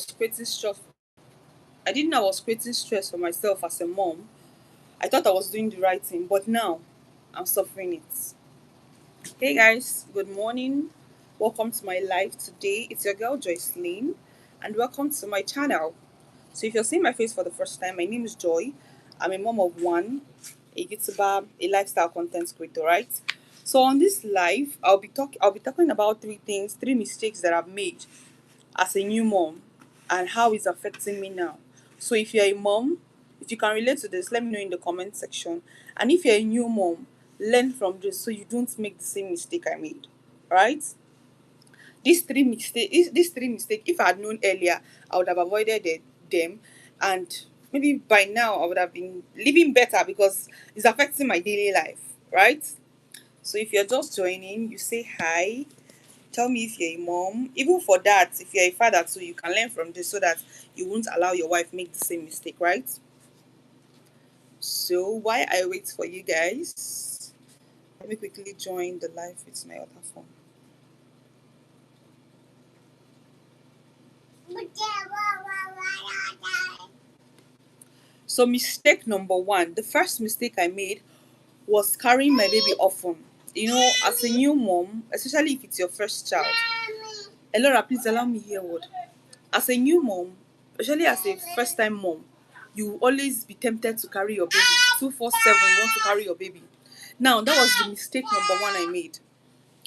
creating stress. I didn't know I was creating stress for myself as a mom. I thought I was doing the right thing, but now I'm suffering it. Hey guys, good morning. Welcome to my life today. It's your girl Joycelyn, and welcome to my channel. So if you're seeing my face for the first time, my name is Joy. I'm a mom of one, a YouTuber, a lifestyle content creator, right? So on this live, I'll be talking about three mistakes that I've made as a new mom and how it's affecting me now. So if you're a mom, if you can relate to this, let me know in the comment section. And if you're a new mom, learn from this so you don't make the same mistake I made. Right? These three mistakes, if I had known earlier, I would have avoided them, and maybe by now I would have been living better because it's affecting my daily life, right? So if you're just joining, you say hi. Tell me if you're a mom. Even for that, if you're a father too, you can learn from this so that you won't allow your wife make the same mistake, right? So while I wait for you guys, let me quickly join the live with my other phone. So mistake number one, the first mistake I made was carrying my baby often. You know, as a new mom, especially if it's your first child. Elora, please allow me here word. As a new mom, especially as a first time mom, you will always be tempted to carry your baby. 247, you want to carry your baby. Now, that was the mistake number one I made.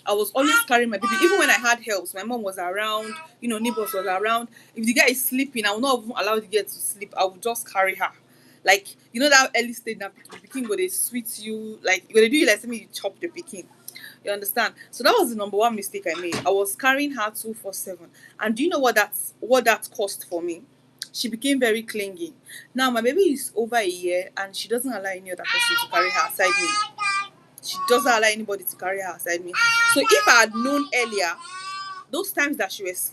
I was always carrying my baby. Even when I had helps, my mom was around, neighbors was around. If the girl is sleeping, I will not even allow the girl to sleep. I will just carry her. Like, that early stage that the pikin go they sweet you, like you gonna do it like something you chop the pikin. You understand? So that was the number one mistake I made. I was carrying her 247. And do you know what that cost for me? She became very clingy. Now my baby is over a year and she doesn't allow any other person to carry her aside me. She doesn't allow anybody to carry her aside me. So if I had known earlier, those times that she was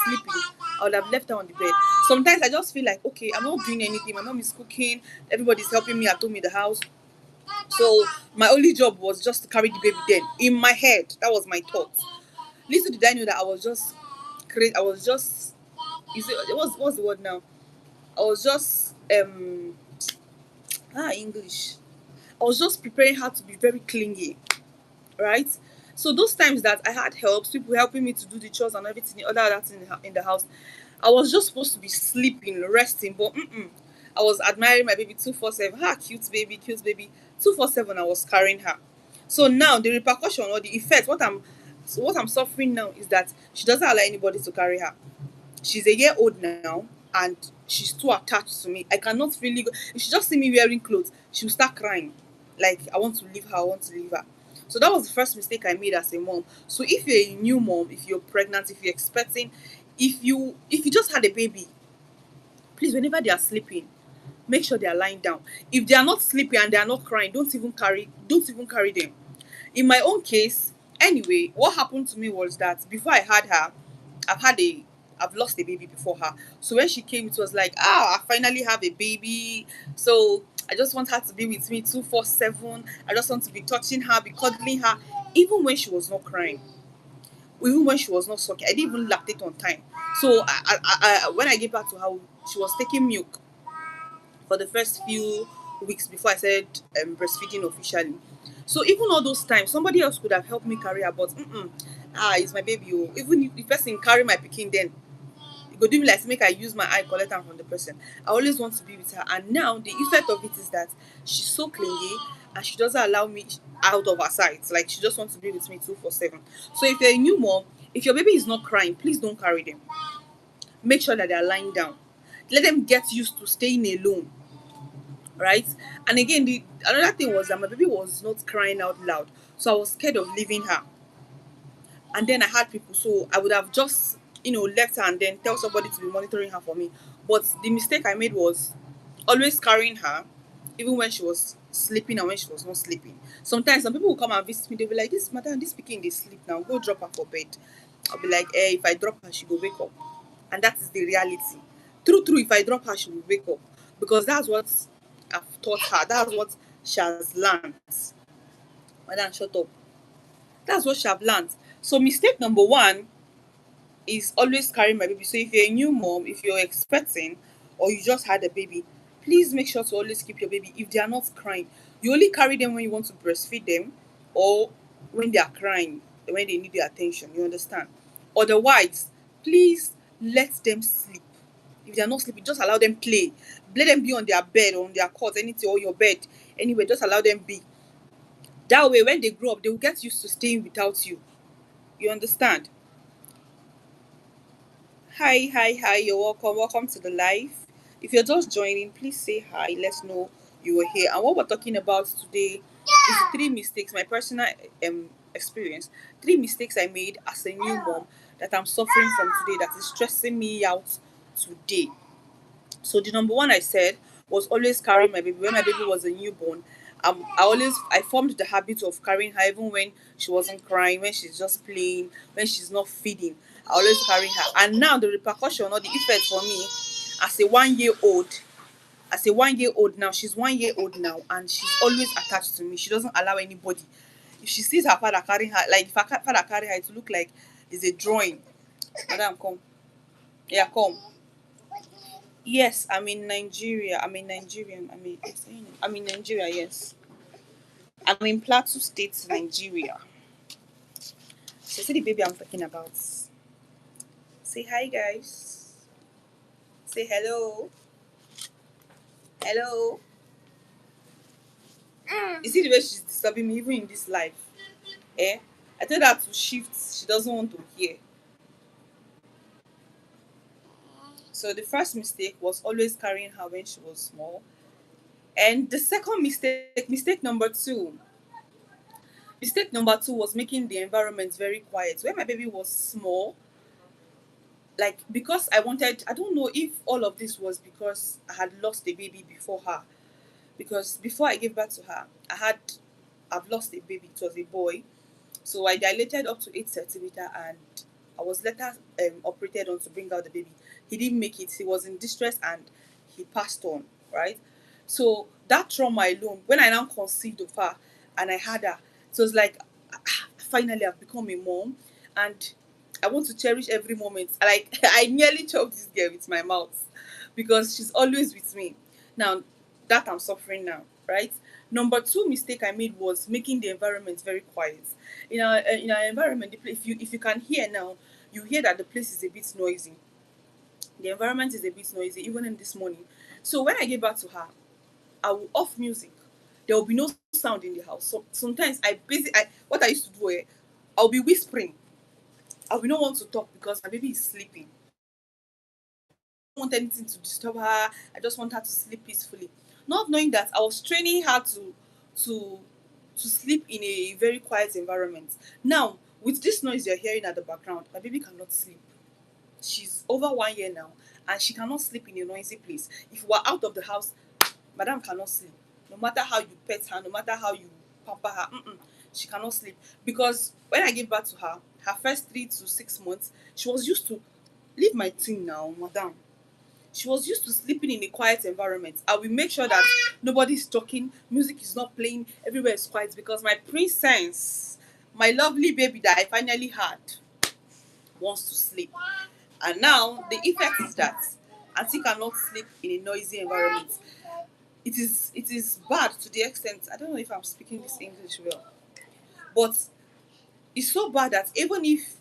sleeping, I would have left her on the bed. Sometimes I just feel like, okay, I'm not doing anything. My mom is cooking, everybody's helping me at home in the house. So my only job was just to carry the baby. Then in my head, that was my thought. Little did I know that I was just crazy. I was just, what's the word now? I was just English. I was just preparing her to be very clingy, right? So those times that I had helps, people helping me to do the chores and everything, other that in the house, I was just supposed to be sleeping, resting, but I was admiring my baby 247. Cute baby, cute baby. 247, I was carrying her. So now the repercussion or the effect, what I'm suffering now is that she doesn't allow anybody to carry her. She's a year old now and she's too attached to me. I cannot really go. If she just see me wearing clothes, she'll start crying. Like, I want to leave her, I want to leave her. So that was the first mistake I made as a mom. So if you're a new mom, if you're pregnant, if you're expecting, if you just had a baby, please, whenever they are sleeping, make sure they are lying down. If they are not sleeping and they are not crying, don't even carry them. In my own case, anyway, what happened to me was that before I had her, I've had a I've lost a baby before her. So when she came, it was like, I finally have a baby. So I just want her to be with me 247. I just want to be touching her, be cuddling her, even when she was not crying, even when she was not sucking. I didn't even lactate on time. So when I gave birth to her, she was taking milk for the first few weeks before I started breastfeeding officially. So even all those times, somebody else could have helped me carry her, but it's my baby. Oh. Even if the person carry my pikin, then it go do me like say make I use my eye collect am from the person. I always want to be with her, and now the effect of it is that she's so clingy and she doesn't allow me out of her sight. Like, she just wants to be with me 247. So if you're a new mom, if your baby is not crying, please don't carry them. Make sure that they are lying down. Let them get used to staying alone, right? And again, the another thing was that my baby was not crying out loud, so I was scared of leaving her. And then I had people, so I would have just left her and then tell somebody to be monitoring her for me. But the mistake I made was always carrying her, even when she was sleeping and when she was not sleeping. Sometimes some people will come and visit me, they'll be like, this madam, this pikin dey sleep now, go drop her for bed. I'll be like, if I drop her, she will wake up. And that is the reality. True, if I drop her, she will wake up. Because that's what I've taught her. That's what she has learned. Madam, shut up. That's what she have learned. So mistake number one is always carrying my baby. So if you're a new mom, if you're expecting, or you just had a baby, please make sure to always keep your baby. If they are not crying, you only carry them when you want to breastfeed them, or when they are crying, when they need your attention. You understand? Otherwise, please let them sleep. If they are not sleeping, just allow them play. Let them be on their bed or on their cot, anything, or your bed. Anyway, just allow them be. That way, when they grow up, they will get used to staying without you. You understand? Hi, hi, hi, you're welcome. Welcome to the live. If you're just joining, please say hi. Let's know you were here. And what we're talking about today is three mistakes, my personal experience. Three mistakes I made as a new mom that I'm suffering from today, that is stressing me out today. So the number one I said was always carrying my baby. When my baby was a newborn, I formed the habit of carrying her even when she wasn't crying, when she's just playing, when she's not feeding. I always carry her. And now the repercussion or the effect for me as a 1 year old, now, she's 1 year old now, and she's always attached to me. She doesn't allow anybody. If she sees her father carrying her, like if her father carry her, it will look like it's a drawing. Madam, come. Yeah, come. Yes, I'm in Nigeria. I'm in Nigerian. I'm in Nigeria, yes. I'm in Plateau State, Nigeria. So see the baby I'm talking about. Say hi guys. Say hello. Hello. You see the way she's disturbing me even in this life. Eh? I told her to shift. She doesn't want to hear. So the first mistake was always carrying her when she was small. And the second mistake, mistake number two was making the environment very quiet. When my baby was small, like because I don't know if all of this was because I had lost a baby before her. Because before I gave birth to her, I've lost a baby. It was a boy. So I dilated up to 8 centimeter, and I was later operated on to bring out the baby. He didn't make it. He was in distress and he passed on, right? So that trauma alone, when I now conceived of her and I had her, it was like, finally I've become a mom, and I want to cherish every moment. Like I nearly choked this girl with my mouth because she's always with me. Now that I'm suffering now, right? Number two mistake I made was making the environment very quiet. In our environment, if you can hear now, you hear that the place is a bit noisy. The environment is a bit noisy, even in this morning. So when I gave birth to her, I will off music. There will be no sound in the house. So sometimes what I used to do, I'll be whispering. I will not want to talk because my baby is sleeping. I don't want anything to disturb her. I just want her to sleep peacefully. Not knowing that I was training her to to sleep in a very quiet environment. Now, with this noise you're hearing at the background, my baby cannot sleep. She's over 1 year now, and she cannot sleep in a noisy place. If we're out of the house, madam cannot sleep. No matter how you pet her, no matter how you pamper her, she cannot sleep. Because when I gave birth to her, her first 3 to 6 months, she was used to leave my thing now, madam. She was used to sleeping in a quiet environment. I will make sure that nobody's talking, music is not playing, everywhere is quiet because my princess, my lovely baby that I finally had, wants to sleep. And now the effect is that Auntie cannot sleep in a noisy environment. It is bad to the extent, I don't know if I'm speaking this English well, but it's so bad that even if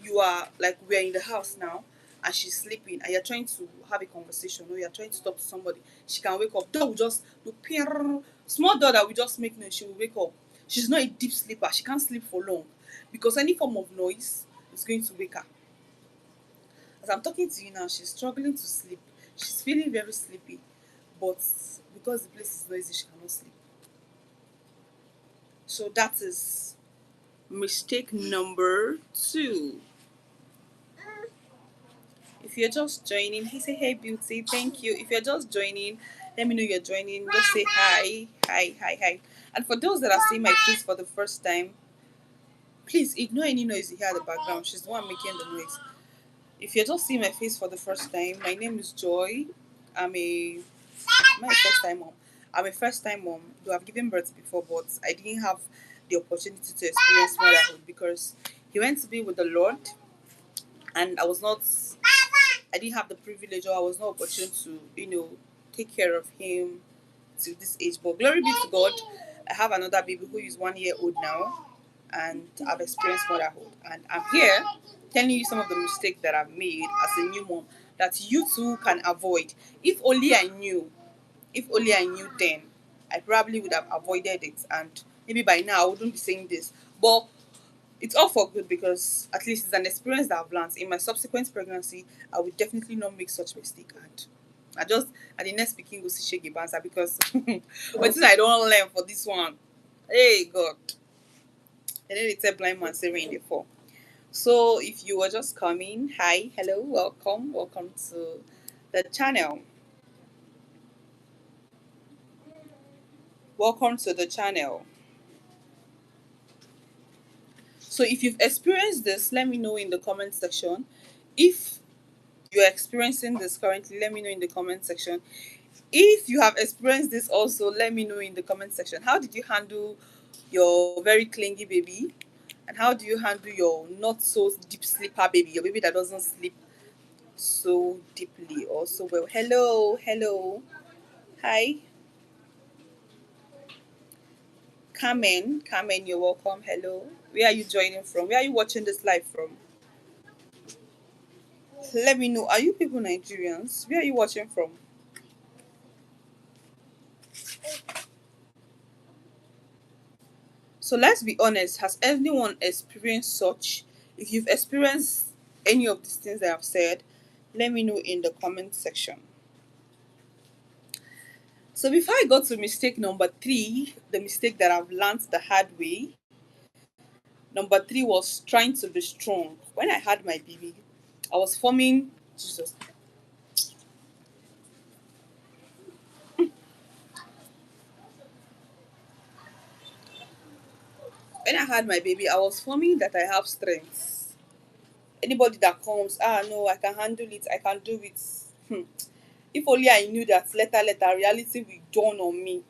you are like we're in the house now and she's sleeping and you're trying to have a conversation or you're trying to talk to somebody, she can wake up. Door will just do peer, small door that will just make noise, she will wake up. She's not a deep sleeper, she can't sleep for long because any form of noise is going to wake her. As I'm talking to you now, she's struggling to sleep. She's feeling very sleepy, but because the place is noisy, she cannot sleep. So that is mistake number two. If you're just joining, he say hey beauty, thank you. If you're just joining, let me know you're joining. Just say hi, hi, hi, hi. And for those that are seeing my face for the first time, please ignore any noise you hear at the background. She's the one making the noise. If you're just seeing my face for the first time, my name is Joy. I'm a my first time mom. I'm a first time mom, though I've given birth before, but I didn't have the opportunity to experience motherhood because he went to be with the Lord and I didn't have the privilege, or I was not opportune to, take care of him to this age. But glory be to God, I have another baby who is 1 year old now, and I've experienced motherhood. And I'm here telling you some of the mistakes that I've made as a new mom that you too can avoid. If only I knew, if only I knew then, I probably would have avoided it. And maybe by now I wouldn't be saying this. But it's all for good, because at least it's an experience that I've learned. In my subsequent pregnancy, I will definitely not make such mistake. And I just, at the next speaking, go see Shaggy Banza, because what is I don't learn for this one? Hey God. And then they tell blind man say rain dey fall. So if you were just coming, hi, hello, welcome to the channel. Welcome to the channel. So if you've experienced this, let me know in the comment section. If you're experiencing this currently, let me know in the comment section. If you have experienced this also, let me know in the comment section. How did you handle your very clingy baby? And how do you handle your not so deep sleeper baby, your baby that doesn't sleep so deeply or so well? Hello. Hi. Carmen, you're welcome. Hello. Where are you joining from? Where are you watching this live from? Let me know. Are you people Nigerians? Where are you watching from? So let's be honest, has anyone experienced such? If you've experienced any of these things that I've said, let me know in the comment section. So before I go to mistake number 3, the mistake that I've learned the hard way, number 3 was trying to be strong. When I had my baby, I was forming Jesus. When I had my baby, I was forming that I have strength. Anybody that comes, no, I can handle it, I can do it. If only I knew that later reality will dawn on me.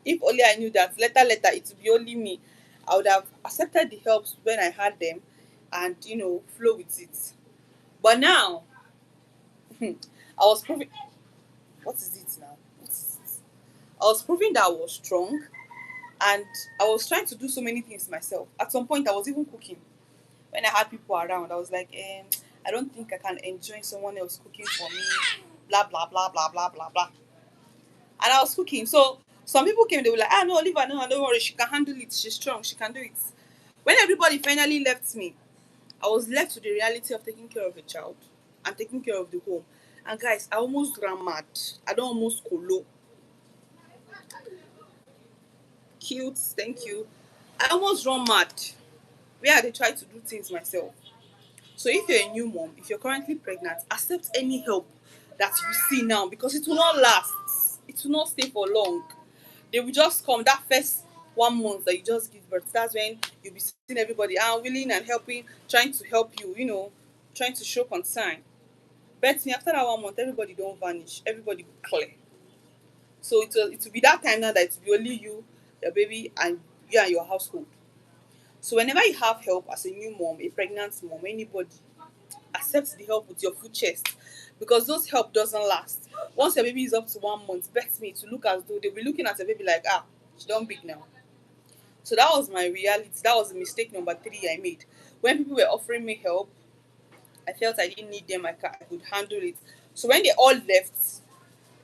If only I knew that later it will be only me, I would have accepted the helps when I had them, and flow with it. But now, I was proving, what is it now? What is it? I was proving that I was strong, and I was trying to do so many things myself. At some point, I was even cooking. When I had people around, I was like, I don't think I can enjoy someone else cooking for me, blah, blah, blah, blah, blah, blah, blah. And I was cooking. So some people came, they were like, no, leave her, no, don't worry, she can handle it, she's strong, she can do it. When everybody finally left me, I was left to the reality of taking care of a child and taking care of the home. And guys, I almost ran mad. I don't almost colo. Cute, thank you. I almost run mad. Where I try to do things myself. So if you're a new mom, if you're currently pregnant, accept any help that you see now, because it will not last. It will not stay for long. They will just come that first 1 month that you just give birth. That's when you'll be seeing everybody willing and helping, trying to help you, trying to show concern. But me, after that 1 month, everybody don't vanish. Everybody will clear. So it will be that time now that it will be only you, your baby, and you and your household. So whenever you have help as a new mom, a pregnant mom, anybody, accept the help with your full chest, because those help doesn't last. Once your baby is up to 1 month, bet me, to look as though they'll be looking at a baby like, she don't big now. So that was my reality. That was the mistake number 3 I made. When people were offering me help, I felt I didn't need them. I could handle it. So when they all left,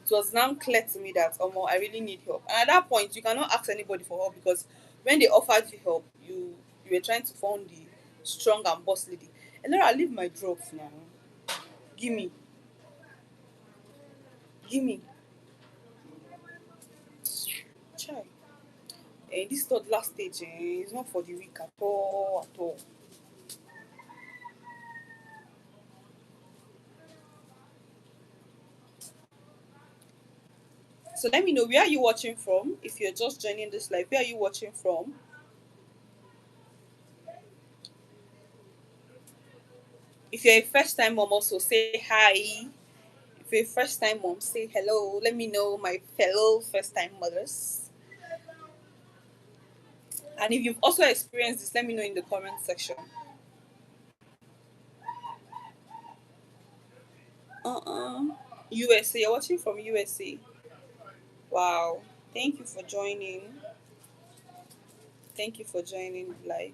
it was now clear to me that I really need help. And at that point, you cannot ask anybody for help, because when they offered you help, you were trying to find the strong and boss lady. And then I leave my drugs now. Give me, give me, try. This toddler stage is not for the weak at all, at all. So let me know, where are you watching from? If you're just joining this live, where are you watching from? If you're a first time mom, also say hi. If you're a first time mom, say hello. Let me know, my fellow first time mothers. And if you've also experienced this, let me know in the comment section. USA. You're watching from USA. Wow. Thank you for joining. Thank you for joining live.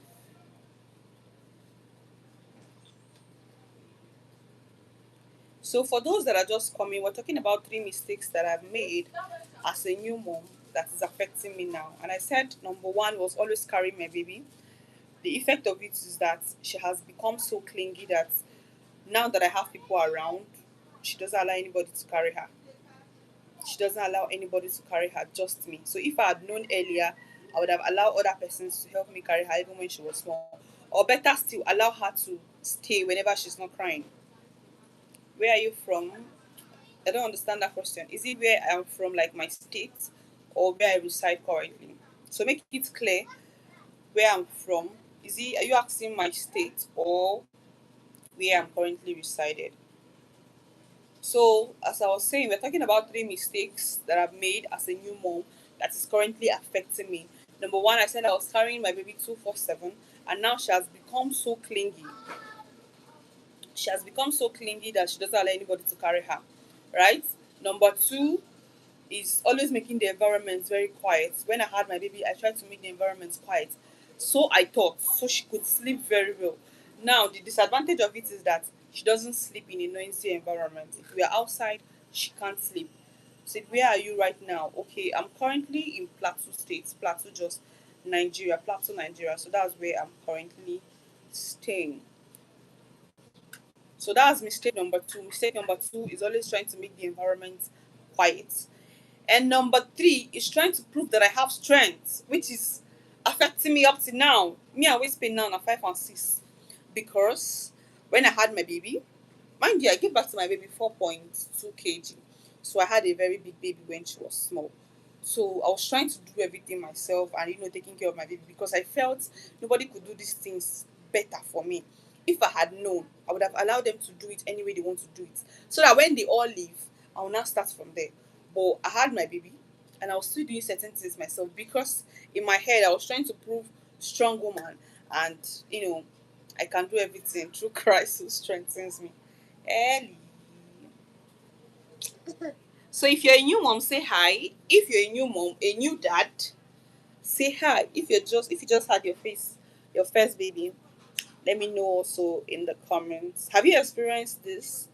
So for those that are just coming, we're talking about three mistakes that I've made as a new mom that is affecting me now. And I said number one was always carrying my baby. The effect of it is that she has become so clingy that now that I have people around, she doesn't allow anybody to carry her. She doesn't allow anybody to carry her, just me. So if I had known earlier, I would have allowed other persons to help me carry her even when she was small. Or better still, allow her to stay whenever she's not crying. Where are you from? I don't understand that question. Is it where I'm from, like my state, or where I reside currently? So make it clear where I'm from. Is it, are you asking my state or where I'm currently resided? So, as I was saying, we're talking about three mistakes that I've made as a new mom that is currently affecting me. Number one, I said I was carrying my baby 247, and now she has become so clingy. She has become so clingy that she doesn't allow anybody to carry her. Right? Number two is always making the environment very quiet. When I had my baby, I tried to make the environment quiet. So I thought, so she could sleep very well. Now, the disadvantage of it is that she doesn't sleep in a noisy environment. If we are outside, she can't sleep. So where are you right now? Okay, I'm currently in Plateau State, Plateau just Nigeria, Plateau, Nigeria. So that's where I'm currently staying. So that's mistake number two. Mistake number two is always trying to make the environment quiet. And number three is trying to prove that I have strength, which is affecting me up to now. Me, I waist pain now na 5 and 6. Because when I had my baby, mind you, I gave back to my baby 4.2 kg. So I had a very big baby when she was small. So I was trying to do everything myself and taking care of my baby because I felt nobody could do these things better for me. If I had known, I would have allowed them to do it any way they want to do it. So that when they all leave, I will now start from there. But I had my baby and I was still doing certain things myself because in my head I was trying to prove strong woman and I can do everything through Christ who strengthens me. Ellie. So if you're a new mom, say hi. If you're a new mom, a new dad, say hi. If you just had your first baby, let me know also in the comments. Have you experienced this?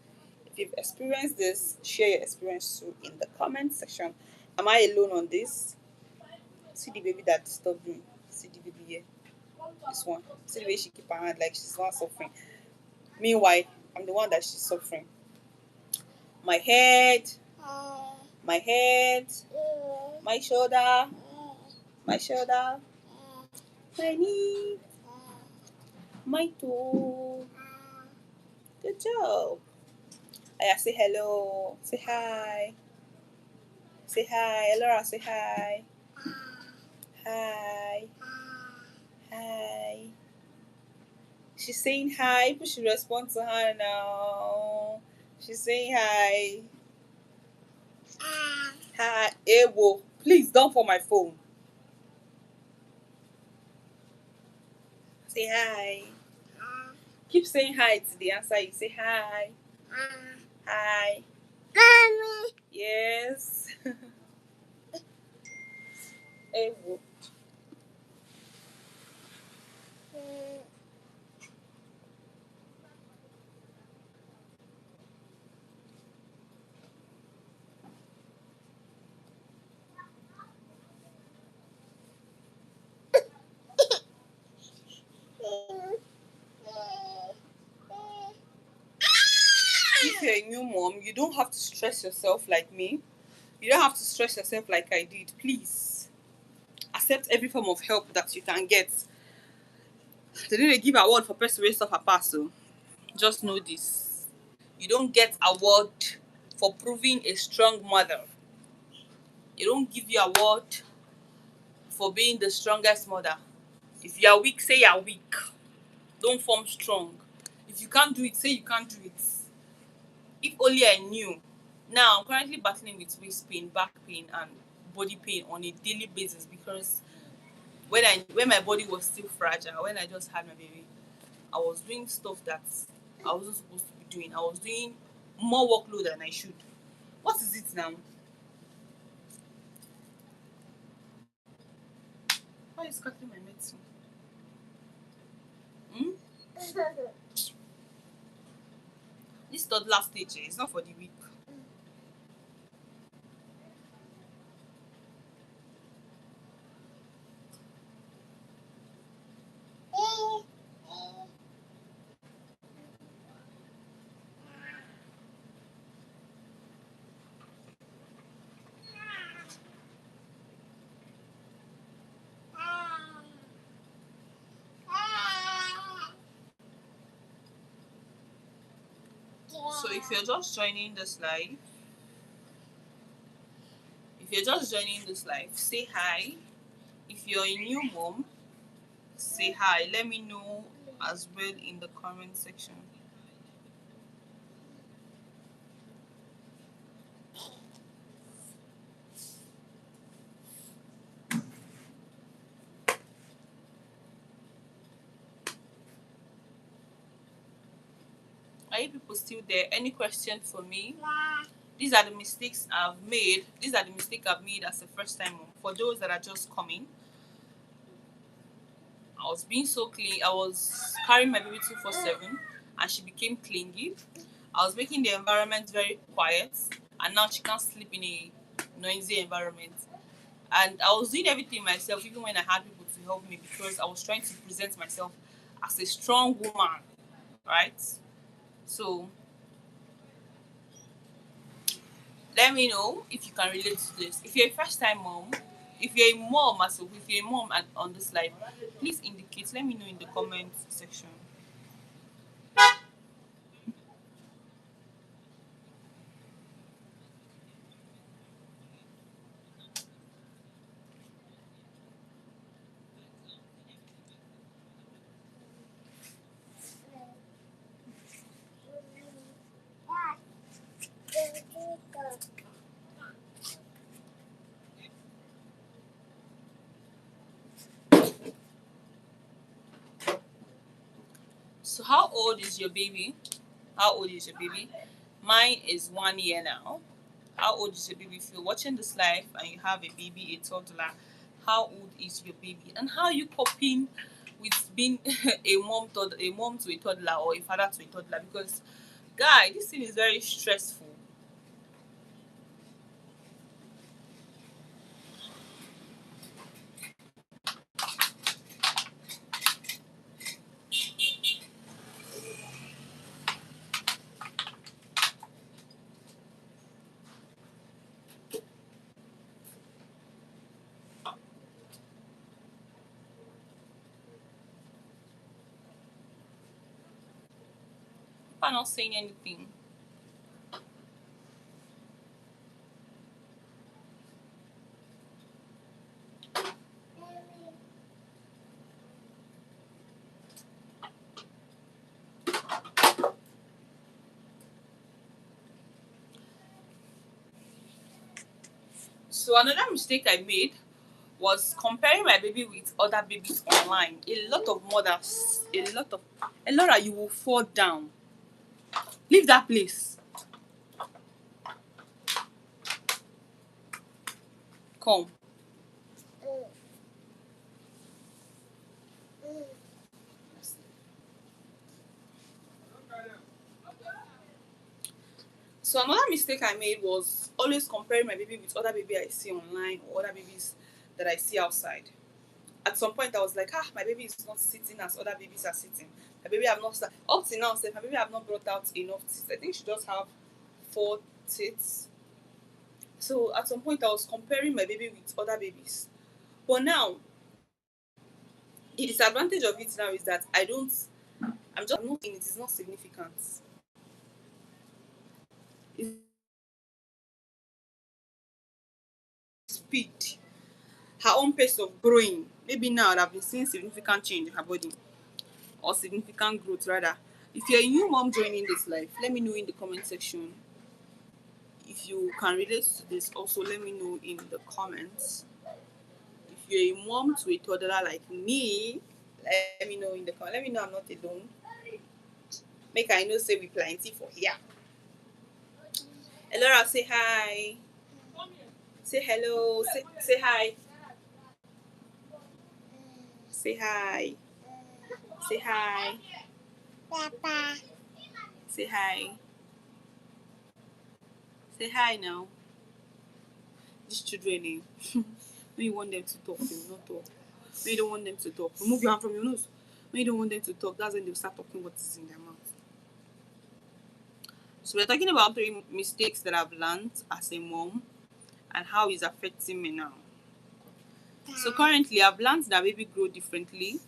If you've experienced this, share your experience too in the comment section. Am I alone on this? See the baby that disturbed me. See the baby here. This one. See the way she keep her hand like she's not suffering. Meanwhile, I'm the one that she's suffering. My head, my head, my shoulder, my shoulder, my knee, my toe. Good job. I say hello. Say hi. Say hi. Laura, say hi. Hi. Hi. She's saying hi. People should respond to her now. She's saying hi. Hi. Ewo. Please don't fall my phone. Say hi. Keep saying hi to the answer. You say hi. Hi. Yes. Ewo. If you're a new mom, you don't have to stress yourself like me. You don't have to stress yourself like I did. Please accept every form of help that you can get. They didn't give award for person wey suffer pass o. Just know this. You don't get award for proving a strong mother. They don't give you award for being the strongest mother. If you are weak, say you are weak. Don't form strong. If you can't do it, say you can't do it. If only I knew. Now I'm currently battling with waist pain, back pain, and body pain on a daily basis because when my body was still fragile, when I just had my baby, I was doing stuff that I wasn't supposed to be doing. I was doing more workload than I should. What is it now? Why is scattering my medicine? Hmm? This toddler stage is not for the weak. So if you're just joining this live, say hi. If you're a new mom, say hi. Let me know as well in the comment section. Are you people still there? Any question for me? These are the mistakes I've made. These are the mistakes I've made as a first time mom. For those that are just coming, I was being so clean. I was carrying my baby 247 and she became clingy. I was making the environment very quiet and now she can't sleep in a noisy environment. And I was doing everything myself, even when I had people to help me, because I was trying to present myself as a strong woman, right? So let me know if you can relate to this. If you're a first time mom, if you're a mom myself, if you're a mom on this live, please indicate. Let me know in the comment section. So how old is your baby? How old is your baby? Mine is 1 year now. How old is your baby? If you're watching this live and you have a baby, a toddler, how old is your baby? And how are you coping with being a mom to a toddler or a father to a toddler? Because guy, this thing is very stressful. I'm not saying anything. So another mistake I made was comparing my baby with other babies online. A lot of mothers, a lot of you will fall down. Leave that place. Come. So another mistake I made was always comparing my baby with other baby I see online or other babies that I see outside. At some point I was like, my baby is not sitting as other babies are sitting. My baby have not up till now, my baby have not brought out enough teeth. I think she does have 4 teeth. So at some point I was comparing my baby with other babies. But now the disadvantage of it now is that I'm not saying it is not significant. It's speed, her own pace of growing. Maybe now I've been seeing significant change in her body, or significant growth rather. If you're a new mom joining this life, let me know in the comment section. If you can relate to this, also let me know in the comments. If you're a mom to a toddler like me, let me know in the comment. Let me know I'm not alone. Make I know say we plenty for here. Elora, say hi. Say hello. Say hi. Say hi. Say hi. Papa. Say hi. Say hi now. These children, when you want them to talk, they will not talk. When you don't want them to talk, remove your hand from your nose. When you don't want them to talk, that's when they'll start talking what is in their mouth. So we're talking about 3 mistakes that I've learned as a mom and how it's affecting me now. So currently, I've learned that baby grow differently.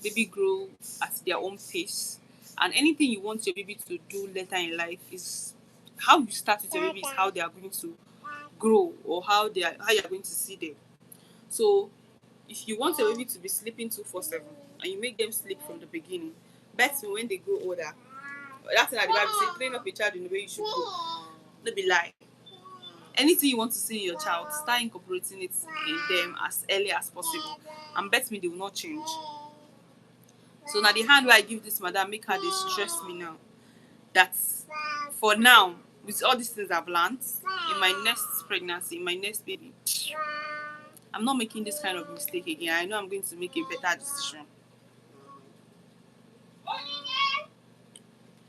Baby grow at their own pace, and anything you want your baby to do later in life is how you start with your baby is how they are going to grow, or how you are going to see them. So if you want your baby to be sleeping 247 and you make them sleep from the beginning, bet me when they grow older, that's thing that the Bible say, train up a child in the way you should go. No be lie. Anything you want to see in your child, start incorporating it in them as early as possible, and bet me they will not change. So now the hand where I give this madam make her dey stress me now. That for now, with all these things I've learned, in my next pregnancy, in my next baby, I'm not making this kind of mistake again. I know I'm going to make a better decision.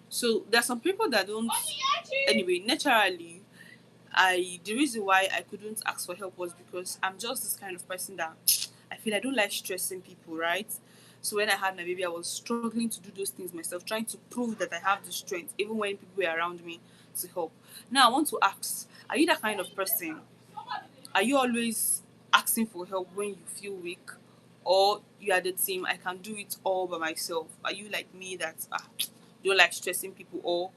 So there are some people that don't. Anyway, naturally, the reason why I couldn't ask for help was because I'm just this kind of person that I feel I don't like stressing people, right? So when I had my baby, I was struggling to do those things myself, trying to prove that I have the strength, even when people were around me to help. Now I want to ask: are you that kind of person? Are you always asking for help when you feel weak, or you are the team? I can do it all by myself. Are you like me that don't like stressing people, or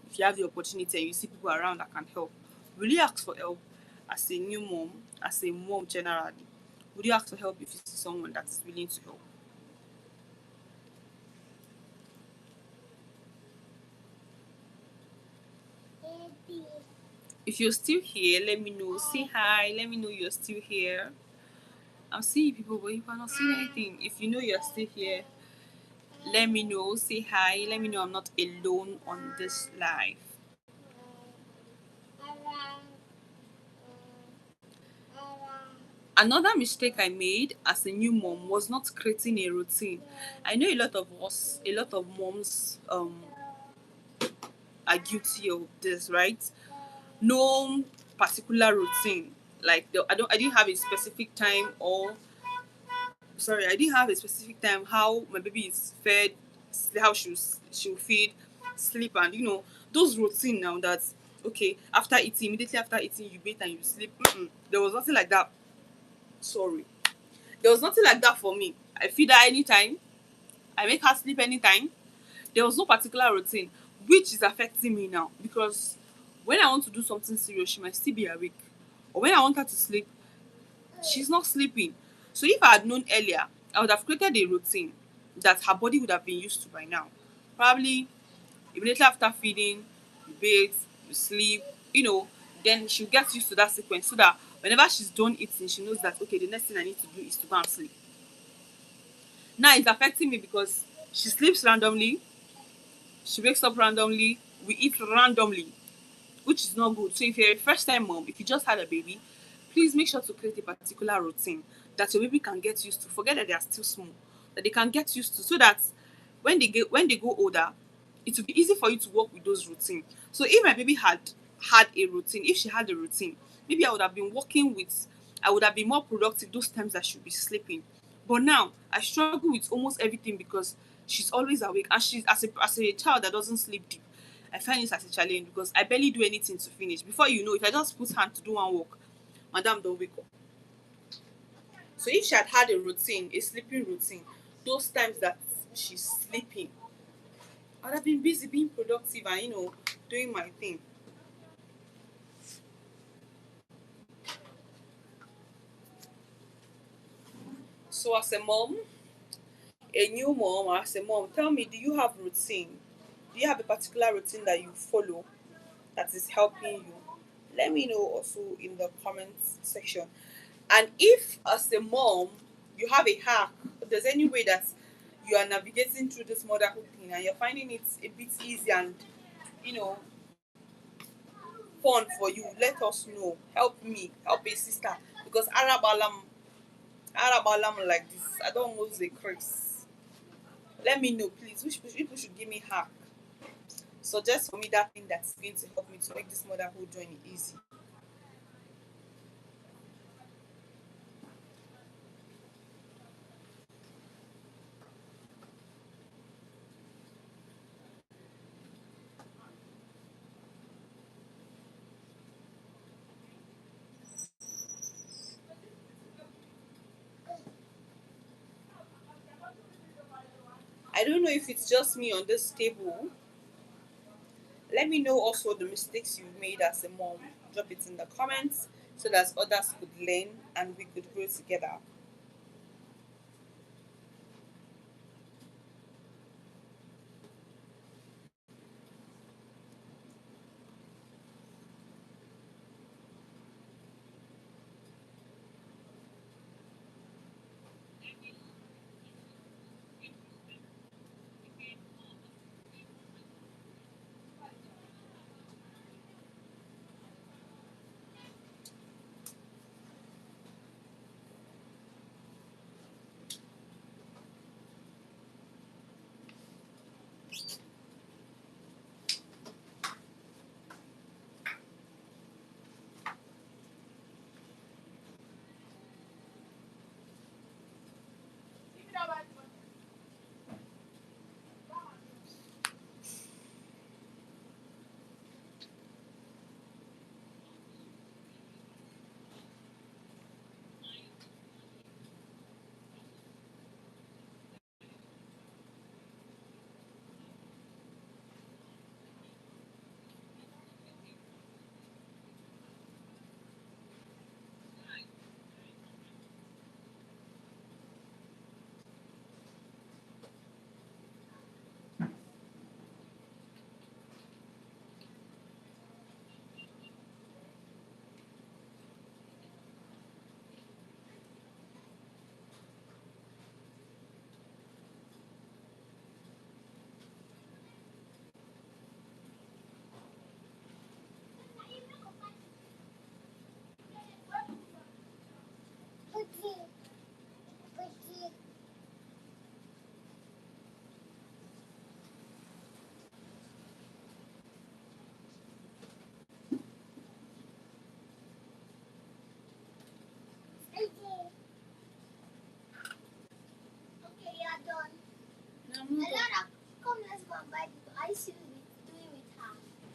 if you have the opportunity and you see people around that can help, will you ask for help as a new mom, as a mom generally? Would you ask for help if you see someone that is willing to help? If you're still here, let me know. Say hi. Let me know you're still here. I'm seeing people, but you cannot see anything. If you know you're still here, let me know. Say hi. Let me know I'm not alone on this live. Another mistake I made as a new mom was not creating a routine. I know a lot of us, a lot of moms are guilty of this, right? No particular routine. Like I didn't have a specific time, or sorry, I didn't have a specific time how my baby is fed, how she'll feed, sleep, and those routine now that okay, after eating, immediately after eating you bathe and you sleep. There was nothing like that. Sorry, there was nothing like that for me. I feed her anytime, I make her sleep anytime. There was no particular routine, which is affecting me now because when I want to do something serious, she might still be awake, or when I want her to sleep, she's not sleeping. So if I had known earlier, I would have created a routine that her body would have been used to by now. Probably immediately after feeding, you bathe, you sleep, then she'll get used to that sequence so that whenever she's done eating, she knows that okay, the next thing I need to do is to go and sleep. Now it's affecting me because she sleeps randomly, she wakes up randomly, we eat randomly, which is not good. So if you're a first time mom, if you just had a baby, please make sure to create a particular routine that your baby can get used to. Forget that they are still small, that they can get used to, so that when they go older, it will be easy for you to work with those routines. So if my baby had a routine, if she had a routine, maybe I would have been more productive those times that she'll be sleeping. But now I struggle with almost everything because she's always awake, and she's as a child that doesn't sleep deep. I find this as a challenge because I barely do anything to finish. Before you know, if I just put hand to do one work, madam don't wake up. So if she had a routine, a sleeping routine, those times that she's sleeping, I'd have been busy being productive and doing my thing. So as a mom, a new mom, or as a mom, tell me, do you have routine? Do you have a particular routine that you follow that is helping you? Let me know also in the comments section. And if as a mom you have a hack, if there's any way that you are navigating through this motherhood thing and you're finding it a bit easy and you know fun for you, let us know. Help me, help a sister. Because Arab alarm like this, I don't know the Chris. Let me know, please. Which people should give me hack. Suggest for me that thing that's going to help me to make this motherhood journey easy. I don't know if it's just me on this table. Let me know also the mistakes you've made as a mom. Drop it in the comments so that others could learn and we could grow together. No, I'm not done. Come, let's go and buy the ice cream doing with her.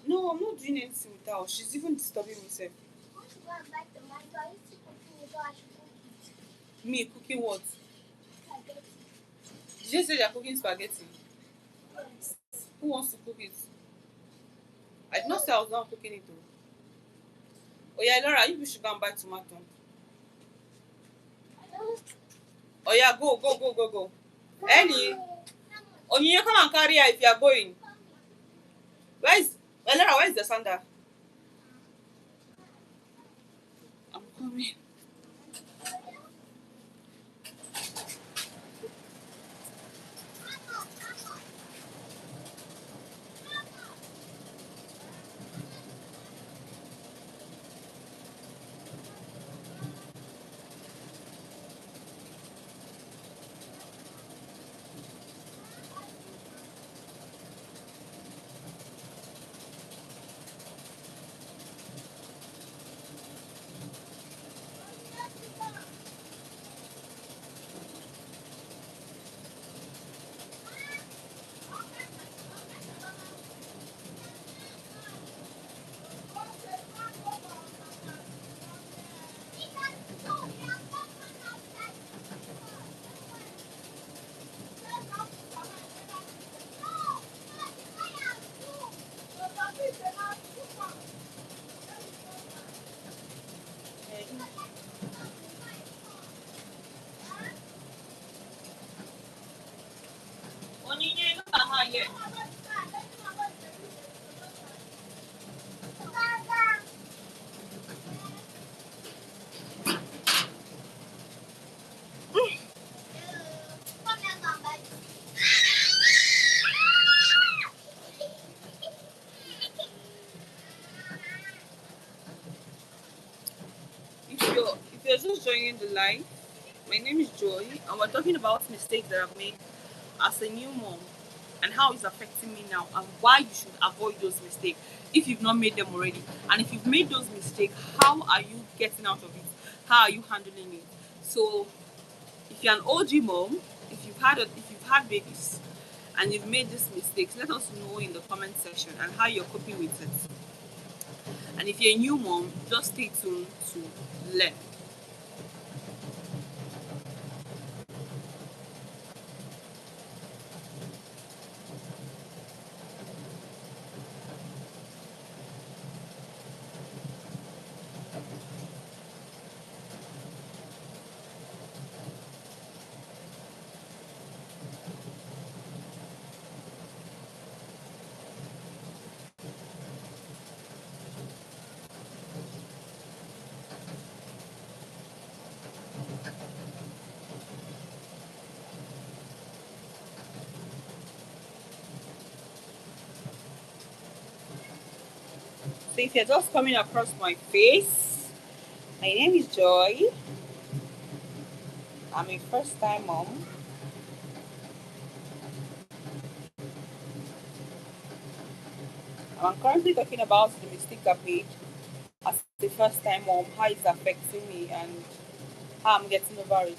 No, I'm not doing anything with her. She's even disturbing me, sef. I want to go and buy the mango. I used to cooking it, but I should cook it. Me cooking what? Spaghetti. Did you say you're cooking spaghetti? Yes. Who wants to cook it? I did not say I was not cooking it though. Oh yeah, Laura, you should go and buy tomato. Oh yeah, go, go, go, go, go. Ellie, Onyinye, come and carry her if you are going. Where is Laura? Where is the sander? I'm coming. Onyinye, look at her here. you're just joining the line, my name is Joy, and we're talking about mistakes that I've made as a new mom and how it's affecting me now and why you should avoid those mistakes if you've not made them already. And if you've made those mistakes, how are you getting out of it? How are you handling it? So if you're an OG mom, if you've had babies and you've made these mistakes, let us know in the comment section and how you're coping with it. And if you're a new mom, just stay tuned to learn. So if you're just coming across my face, my name is Joy. I'm a first time mom. I'm currently talking about the mistake I've made as a first time mom, how it's affecting me and how I'm getting over it.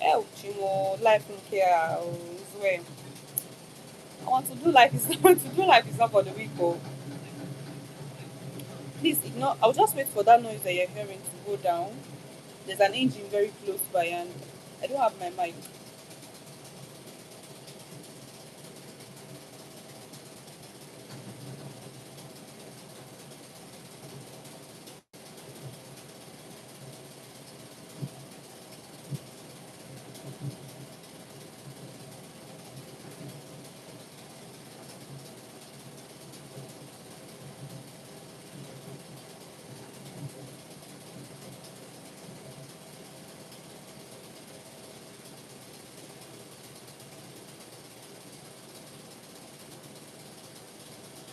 Oh, Chimo, life don't care. Oh, it's where I want to do life is I want to do life is not for the weak. Oh, please ignore. I'll just wait for that noise that you're hearing to go down. There's an engine very close by, and I don't have my mic.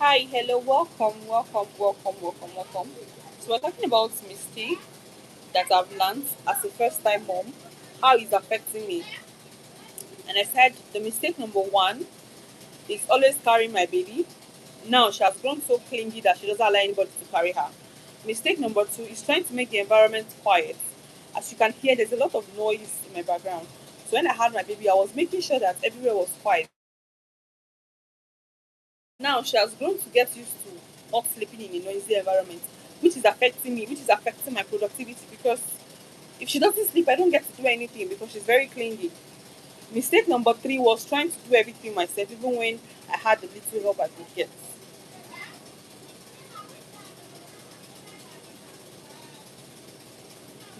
Hi, hello, welcome, welcome, welcome, welcome, welcome. So we're talking about mistake that I've learned as a first time mom, how it's affecting me. And I said the mistake number one is always carrying my baby. Now she has grown so clingy that she doesn't allow anybody to carry her. Mistake number two is trying to make the environment quiet. As you can hear, there's a lot of noise in my background. So when I had my baby, I was making sure that everywhere was quiet. Now she has grown to get used to not sleeping in a noisy environment, which is affecting me, which is affecting my productivity because if she doesn't sleep, I don't get to do anything because she's very clingy. Mistake number three was trying to do everything myself, even when I had the little help I could get.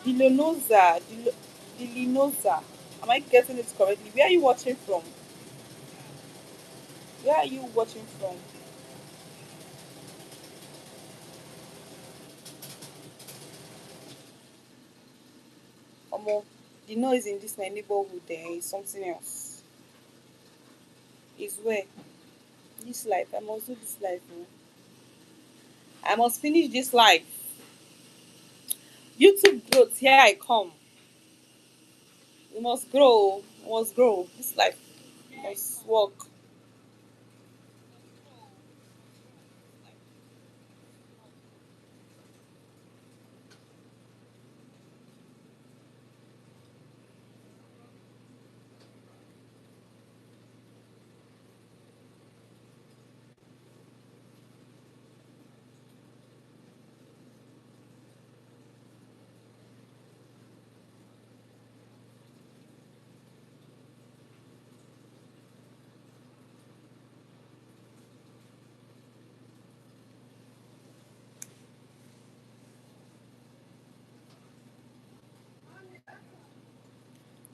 Dilinoza, Dilinoza. Am I getting it correctly? Where are you watching from? Where are you watching from? Omo, the noise in this my neighborhood there is something else. Is where this life. I must do this life. Oh. I must finish this life. YouTube growth, here I come. We must grow. We must grow. This life must work.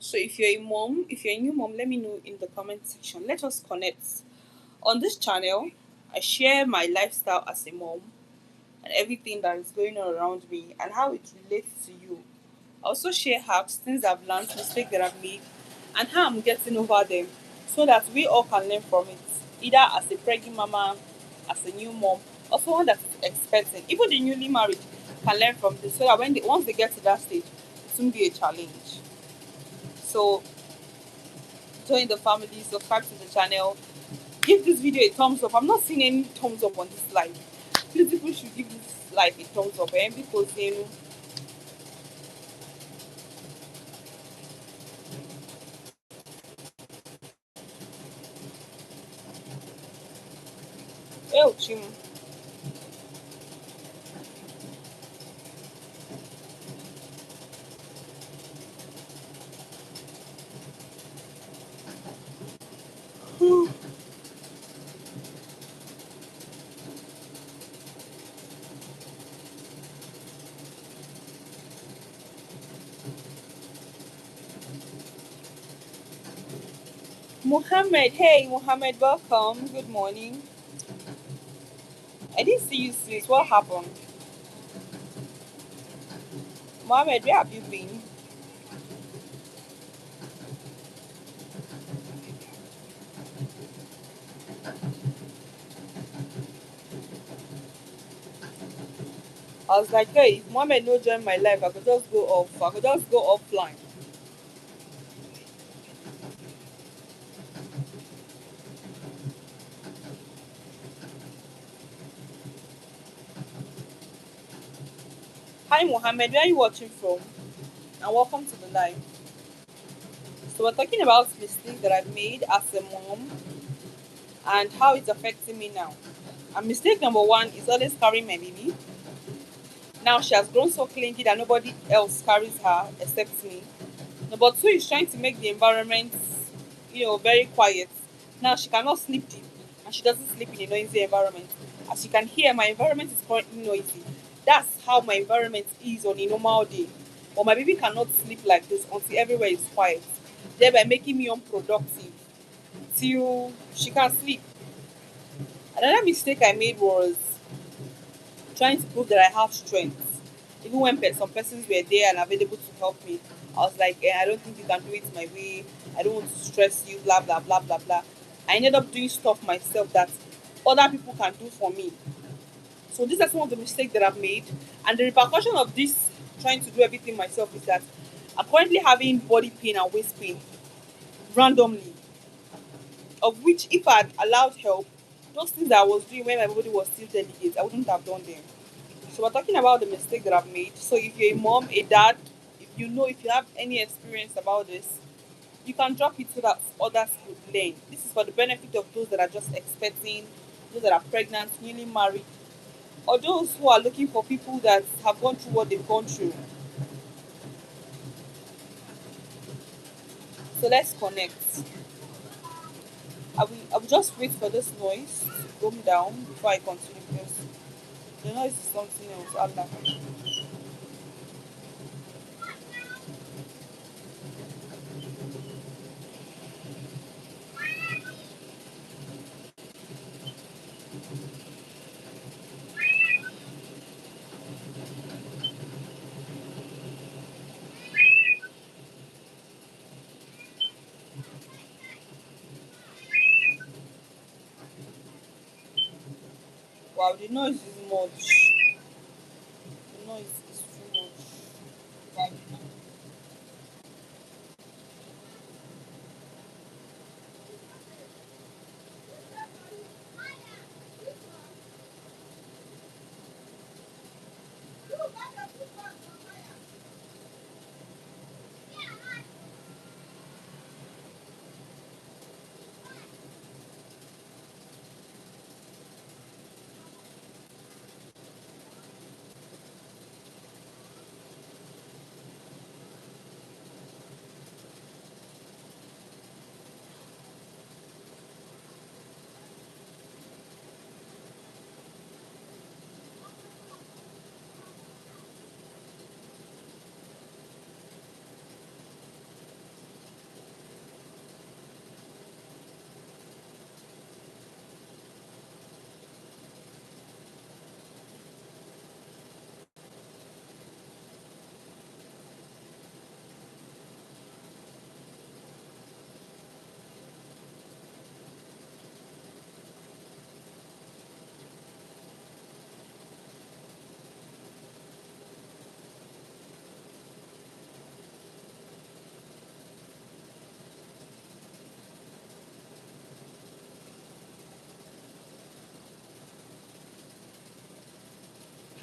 So if you're a mom, if you're a new mom, let me know in the comment section. Let us connect. On this channel, I share my lifestyle as a mom and everything that is going on around me and how it relates to you. I also share hacks, things I've learned, mistakes that I've made, and how I'm getting over them so that we all can learn from it. Either as a pregnant mama, as a new mom, or someone that is expecting, even the newly married can learn from this so that once they get to that stage, it won't be a challenge. So join the family, subscribe to the channel, give this video a thumbs up. I'm not seeing any thumbs up on this live. Please, people should give this live a thumbs up. And because oh, chim. Mohammed, hey Mohammed, welcome. Good morning. I didn't see you since. What happened? Mohammed, where have you been? I was like, hey, if Mohammed no join my life, I could just go off. I could just go offline. Hi Mohammed, where are you watching from? And welcome to the live. So we're talking about mistakes that I've made as a mom and how it's affecting me now. And mistake number one is always carrying my baby. Now she has grown so clingy that nobody else carries her except me. Number two is trying to make the environment, very quiet. Now she cannot sleep deep and she doesn't sleep in a noisy environment. As you can hear, my environment is currently noisy. That's how my environment is on a normal day. But my baby cannot sleep like this until everywhere is quiet, thereby making me unproductive till she can sleep. Another mistake I made was trying to prove that I have strength. Even when some persons were there and available to help me, I was like, I don't think you can do it my way. I don't want to stress you, blah, blah, blah, blah, blah. I ended up doing stuff myself that other people can do for me. So these are some of the mistakes that I've made. And the repercussion of this trying to do everything myself is that I'm currently having body pain and waist pain randomly, of which if I had allowed help, those things that I was doing when my body was still delicate, I wouldn't have done them. So we're talking about the mistake that I've made. So if you're a mom, a dad, if you have any experience about this, you can drop it so that others could learn. This is for the benefit of those that are just expecting, those that are pregnant, newly married, or those who are looking for people that have gone through what they've gone through. So let's connect. I will just wait for this noise to go down before I continue because the noise is something else. Allah. Wow, the noise is much. The noise is too much. Like,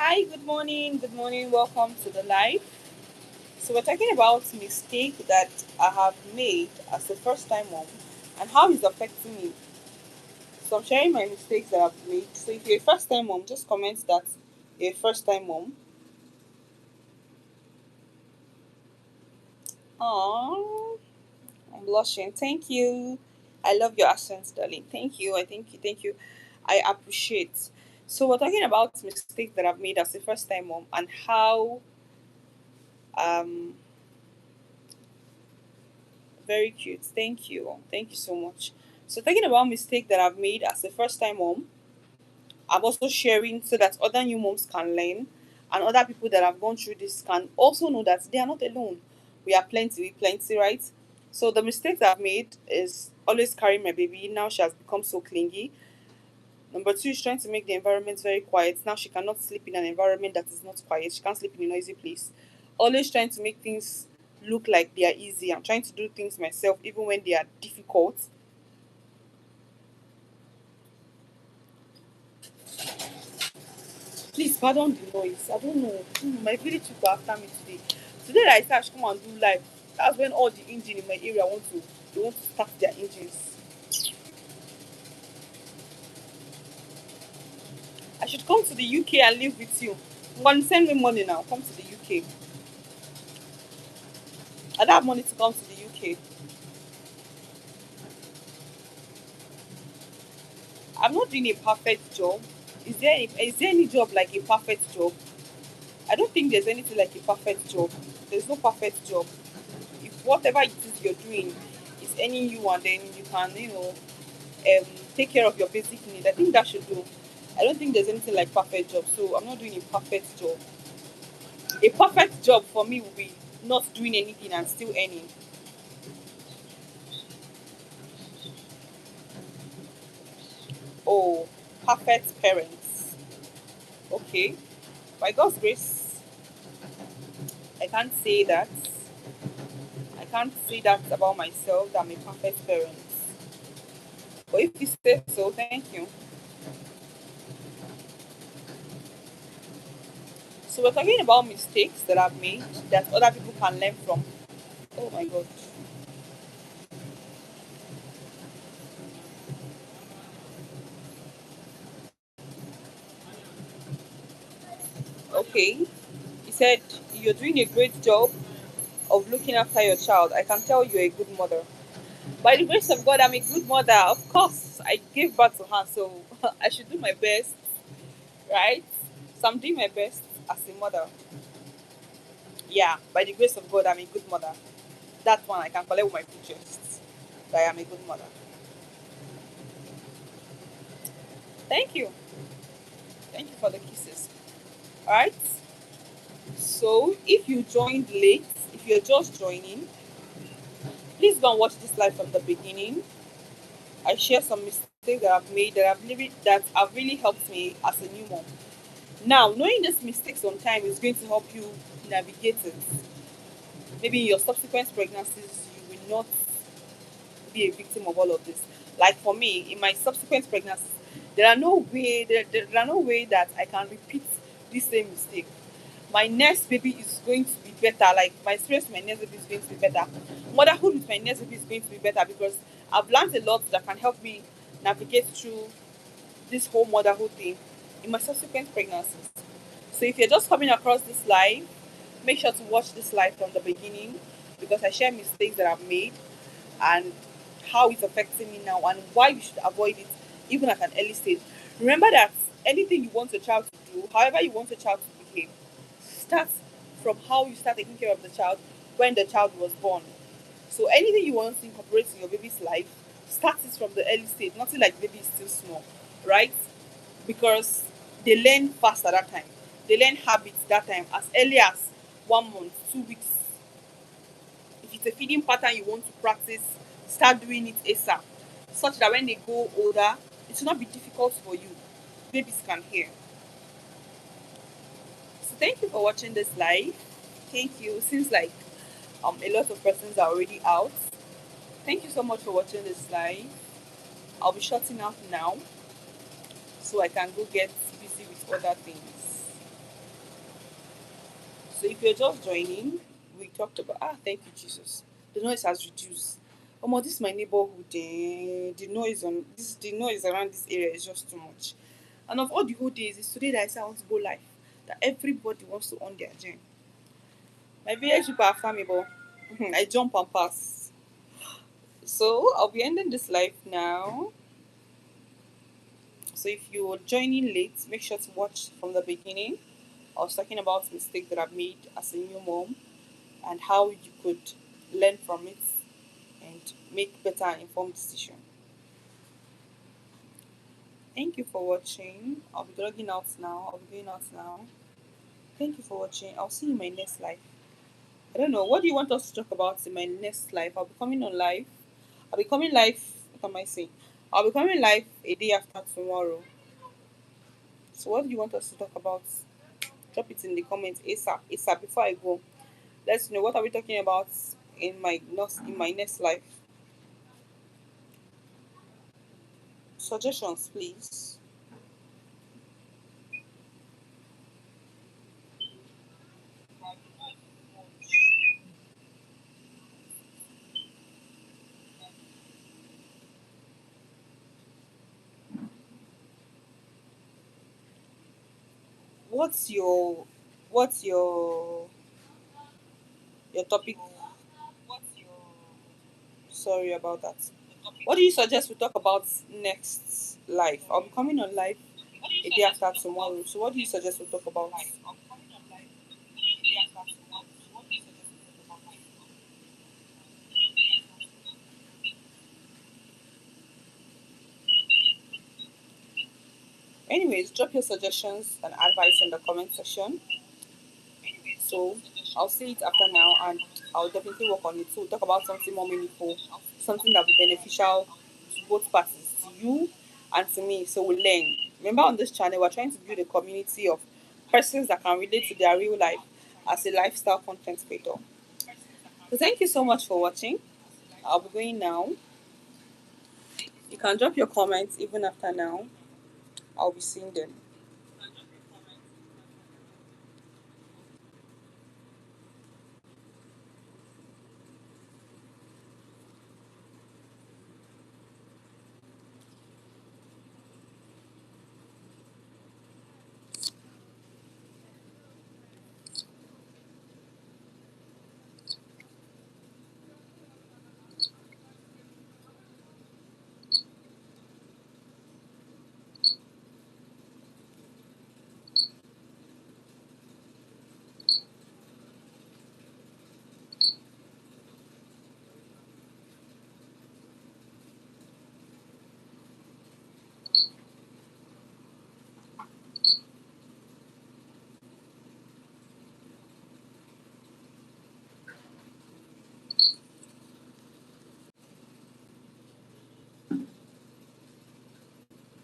Hi, good morning, welcome to the live. So we're talking about mistake that I have made as a first time mom and how it's affecting me. So I'm sharing my mistakes that I've made. So if you're a first time mom, just comment that you're a first time mom. Aww, I'm blushing. Thank you. I love your accents, darling. Thank you. I thank you. Thank you. I appreciate. So we're talking about mistakes that I've made as a first time mom and how um very cute. Thank you. Thank you so much. So talking about mistake that I've made as a first time mom, I'm also sharing so that other new moms can learn and other people that have gone through this can also know that they are not alone. We plenty, right? So the mistake that I've made is always carrying my baby. Now she has become so clingy. Number two is trying to make the environment very quiet. Now she cannot sleep in an environment that is not quiet. She can't sleep in a noisy place. Always trying to make things look like they are easy. I'm trying to do things myself even when they are difficult. Please pardon the noise. I don't know. My village people after me today. Today that I start to come and do live, that's when all the engine in my area want to start their engines. I should come to the UK and live with you. I'm going to send me money now. Come to the UK. I don't have money to come to the UK. I'm not doing a perfect job. Is there any job like a perfect job? I don't think there's anything like a perfect job. There's no perfect job. If whatever it is you're doing is earning you and then you can, take care of your basic needs, I think that should do. I don't think there's anything like perfect job. So I'm not doing a perfect job. A perfect job for me would be not doing anything and still earning. Oh, perfect parents. Okay. By God's grace, I can't say that. I can't say that about myself that I'm a perfect parent. But if you say so, thank you. So we're talking about mistakes that I've made that other people can learn from. Oh my god. Okay. He said you're doing a great job of looking after your child. I can tell you're a good mother. By the grace of God, I'm a good mother. Of course, I gave birth to her, so I should do my best, right? So I'm doing my best as a mother. Yeah, by the grace of God, I'm a good mother. That one I can collect with my full chest. That I am a good mother. Thank you. Thank you for the kisses. Alright. So if you joined late, if you're just joining, please go and watch this live from the beginning. I share some mistakes that I've made that have really helped me as a new mom. Now, knowing these mistakes on time is going to help you navigate it. Maybe in your subsequent pregnancies, you will not be a victim of all of this. Like for me, in my subsequent pregnancies, there are no way that I can repeat this same mistake. My next baby is going to be better. Like my experience with my next baby is going to be better. Motherhood with my next baby is going to be better because I've learned a lot that can help me navigate through this whole motherhood thing in my subsequent pregnancies. So if you're just coming across this live, make sure to watch this live from the beginning because I share mistakes that I've made and how it's affecting me now and why you should avoid it even at an early stage. Remember that anything you want a child to do, however you want a child to behave, starts from how you start taking care of the child when the child was born. So anything you want to incorporate in your baby's life starts it from the early stage. Nothing like the baby is still small, right? Because they learn fast at that time. They learn habits that time as early as 1 month, 2 weeks. If it's a feeding pattern you want to practice, start doing it ASAP, such that when they go older, it will not be difficult for you. Babies can hear. So thank you for watching this live. Thank you. Seems like a lot of persons are already out. Thank you so much for watching this live. I'll be shutting out now so I can go get busy with other things. So if you're just joining, we talked about thank you Jesus. The noise has reduced. This is my neighborhood. The noise around this area is just too much. And of all the whole days, it's today that I say I want to go live. That everybody wants to on their gen. My village people are farmable. I jump and pass. So I'll be ending this live now. So if you're joining late, make sure to watch from the beginning. I was talking about mistakes that I've made as a new mom and how you could learn from it and make better informed decision. Thank you for watching. I'll be logging out now. I'll be going out now. Thank you for watching. I'll see you in my next live. I don't know. What do you want us to talk about in my next live? I'll be coming on live. I'll be coming live. What am I saying? I'll be coming live a day after tomorrow. So what do you want us to talk about? Drop it in the comments ASAP. ASAP before I go. Let's know what are we talking about in my next live. Suggestions, please. What's your topic? Sorry about that. What do you suggest we talk about next live? I'll be coming on live a day after tomorrow. So what do you suggest we talk about? Anyways, drop your suggestions and advice in the comment section. So I'll see it after now and I'll definitely work on it. So we'll talk about something more meaningful, something that will be beneficial to both parties, to you and to me. So we'll learn. Remember on this channel, we're trying to build a community of persons that can relate to their real life as a lifestyle content creator. So thank you so much for watching. I'll be going now. You can drop your comments even after now. I'll be seeing them.